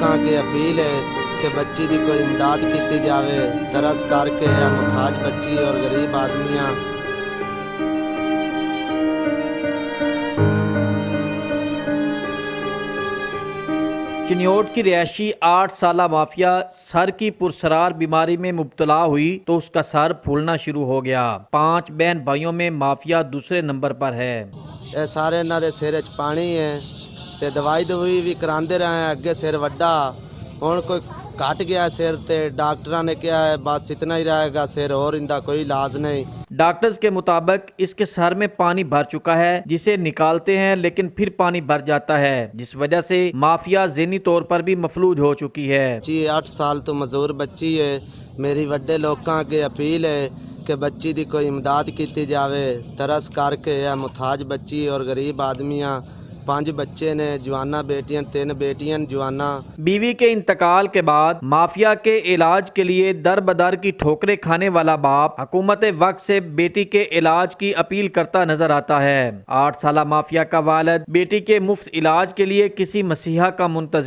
लोगों की अपील है कि बच्ची की कोई इमदाद की जाए, तरस करके या मुथाज बच्ची और गरीब आदमियाँ। चिन्योट की रिहायशी 8 साला माफिया सर की पुरसरार बीमारी में मुब्तला हुई तो उसका सर फूलना शुरू हो गया। 5 बहन भाइयों में माफिया दूसरे नंबर पर है। ये सारे इन्हां दे सिर च पानी है ते दवाई दवुई भी करांदे रहे। अगे सिर वड्डा हुण कोई घट गया सिर ते डॉक्टरां ने कहा है बस इतना ही रहेगा सिर, और इनका कोई इलाज नहीं। डॉक्टर्स के मुताबिक इसके सर में पानी भर चुका है, जिसे निकालते हैं लेकिन फिर पानी भर जाता है, जिस वजह से माफिया ज़हनी तौर पर भी मफलूज हो चुकी है। जी 8 साल तो मजदूर बच्ची है। मेरी वड्डे लोगों की अपील है कि बच्ची की कोई इमदाद की जाए, तरस करके या मुथाज बच्ची और गरीब आदमियाँ। 5 बच्चे ने, जवाना बेटियां, 3 बेटियां जवाना। बीवी के इंतकाल के बाद माफिया के इलाज के लिए दर बदर की ठोकरें खाने वाला बाप हुकूमत वक्त से बेटी के इलाज की अपील करता नजर आता है। 8 साला माफिया का वालिद बेटी के मुफ्त इलाज के लिए किसी मसीहा का मुंतजिर